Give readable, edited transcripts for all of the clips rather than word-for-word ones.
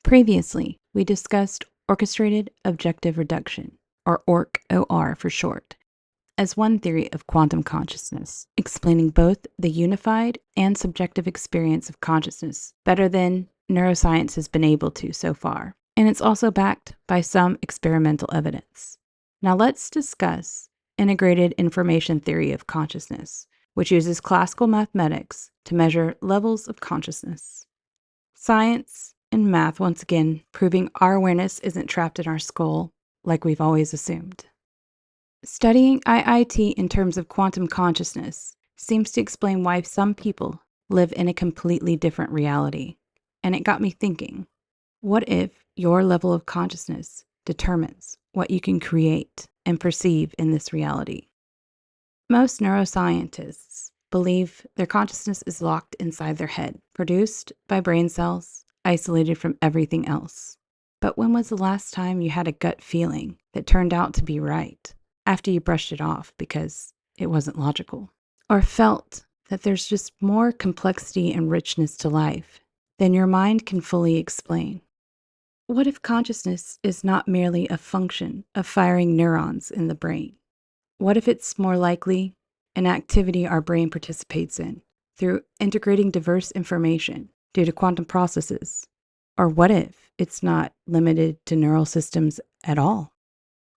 Previously, we discussed Orchestrated Objective Reduction, or Orch OR for short, as one theory of quantum consciousness, explaining both the unified and subjective experience of consciousness better than neuroscience has been able to so far. And it's also backed by some experimental evidence. Now let's discuss integrated information theory of consciousness, which uses classical mathematics to measure levels of consciousness. Science and math, once again, proving our awareness isn't trapped in our skull like we've always assumed. Studying IIT in terms of quantum consciousness seems to explain why some people live in a completely different reality. And it got me thinking, what if your level of consciousness determines what you can create and perceive in this reality? Most neuroscientists believe their consciousness is locked inside their head, produced by brain cells, isolated from everything else. But when was the last time you had a gut feeling that turned out to be right after you brushed it off because it wasn't logical? Or felt that there's just more complexity and richness to life than your mind can fully explain? What if consciousness is not merely a function of firing neurons in the brain? What if it's more likely an activity our brain participates in through integrating diverse information due to quantum processes? Or what if it's not limited to neural systems at all?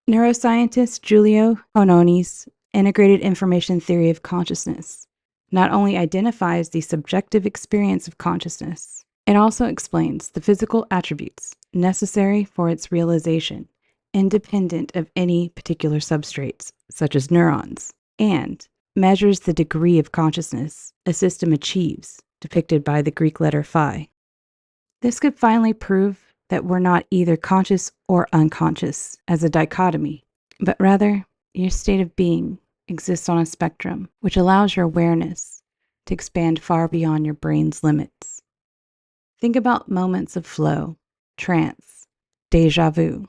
Neuroscientist Giulio Tononi's integrated information theory of consciousness not only identifies the subjective experience of consciousness, it also explains the physical attributes necessary for its realization, independent of any particular substrates, such as neurons, and measures the degree of consciousness a system achieves, depicted by the Greek letter phi. This could finally prove that we're not either conscious or unconscious as a dichotomy, but rather your state of being exists on a spectrum, which allows your awareness to expand far beyond your brain's limits. Think about moments of flow, trance, déjà vu,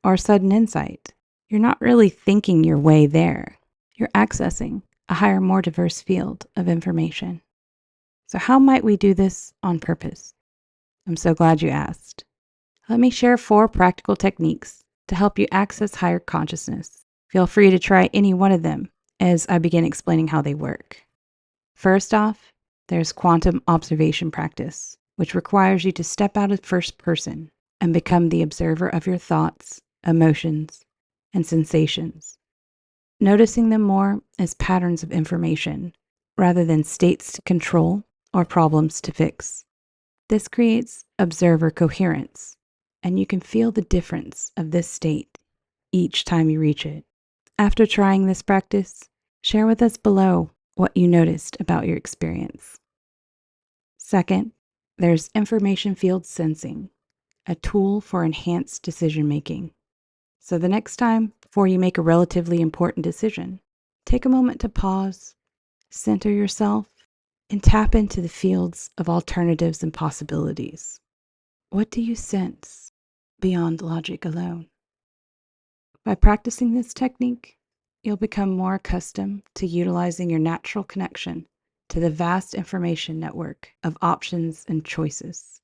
or sudden insight. You're not really thinking your way there. You're accessing a higher, more diverse field of information. So how might we do this on purpose? I'm so glad you asked. Let me share 4 practical techniques to help you access higher consciousness. Feel free to try any one of them as I begin explaining how they work. First off, there's quantum observation practice, which requires you to step out of first person and become the observer of your thoughts, emotions, and sensations, noticing them more as patterns of information rather than states to control or problems to fix. This creates observer coherence, and you can feel the difference of this state each time you reach it. After trying this practice, share with us below what you noticed about your experience. Second, there's information field sensing, a tool for enhanced decision making. So the next time, before you make a relatively important decision, take a moment to pause, center yourself, and tap into the fields of alternatives and possibilities. What do you sense beyond logic alone? By practicing this technique, you'll become more accustomed to utilizing your natural connection to the vast information network of options and choices.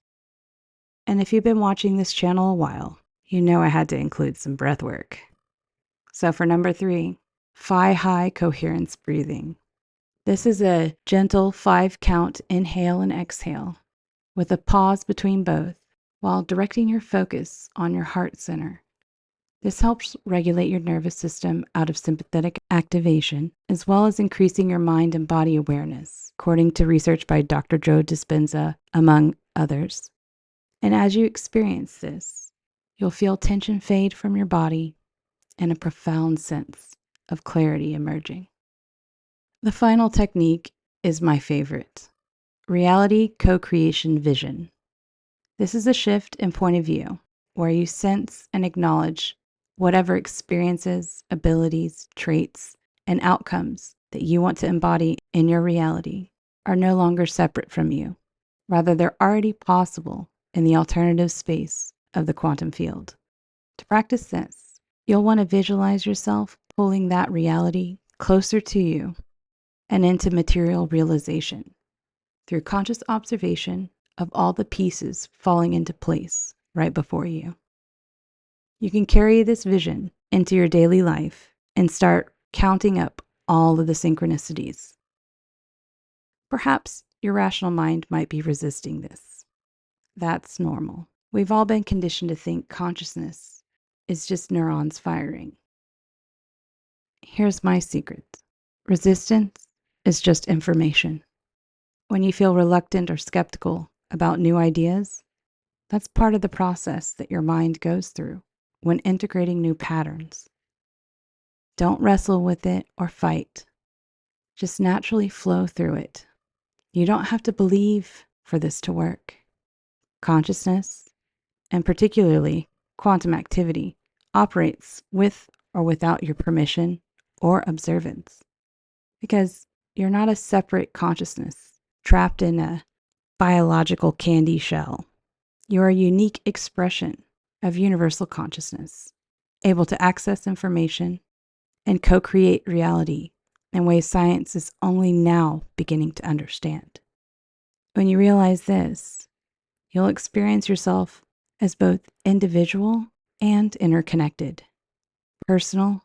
And if you've been watching this channel a while, you know I had to include some breath work. So for number 3, High-Coherence breathing. This is a gentle 5-count inhale and exhale with a pause between both while directing your focus on your heart center. This helps regulate your nervous system out of sympathetic activation, as well as increasing your mind and body awareness, according to research by Dr. Joe Dispenza, among others. And as you experience this, you'll feel tension fade from your body and a profound sense of clarity emerging. The final technique is my favorite, reality co-creation vision. This is a shift in point of view where you sense and acknowledge whatever experiences, abilities, traits, and outcomes that you want to embody in your reality are no longer separate from you. Rather, they're already possible in the alternative space of the quantum field. To practice this, you'll want to visualize yourself pulling that reality closer to you and into material realization through conscious observation of all the pieces falling into place right before you. You can carry this vision into your daily life and start counting up all of the synchronicities. Perhaps your rational mind might be resisting this. That's normal. We've all been conditioned to think consciousness is just neurons firing. Here's my secret. Resistance is just information. When you feel reluctant or skeptical about new ideas, that's part of the process that your mind goes through when integrating new patterns. Don't wrestle with it or fight. Just naturally flow through it. You don't have to believe for this to work. Consciousness, and particularly quantum activity, operates with or without your permission or observance. Because you're not a separate consciousness trapped in a biological candy shell. You're a unique expression of universal consciousness, able to access information and co-create reality in ways science is only now beginning to understand. When you realize this, you'll experience yourself as both individual and interconnected, personal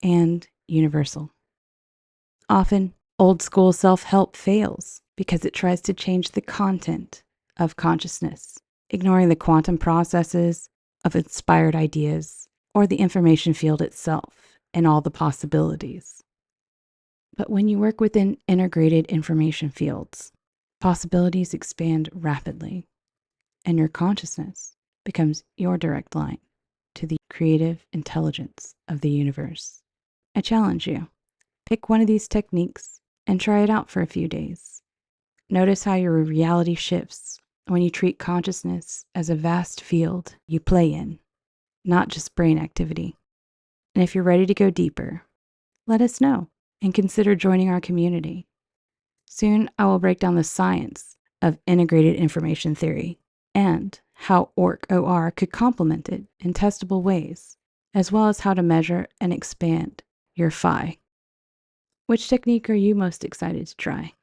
and universal. Often, old school self-help fails because it tries to change the content of consciousness, ignoring the quantum processes of inspired ideas or the information field itself and all the possibilities. But when you work within integrated information fields, possibilities expand rapidly, and your consciousness becomes your direct line to the creative intelligence of the universe. I challenge you, pick one of these techniques and try it out for a few days. Notice how your reality shifts when you treat consciousness as a vast field you play in, not just brain activity. And if you're ready to go deeper, let us know and consider joining our community. Soon, I will break down the science of integrated information theory and how Orch OR could complement it in testable ways, as well as how to measure and expand your phi. Which technique are you most excited to try?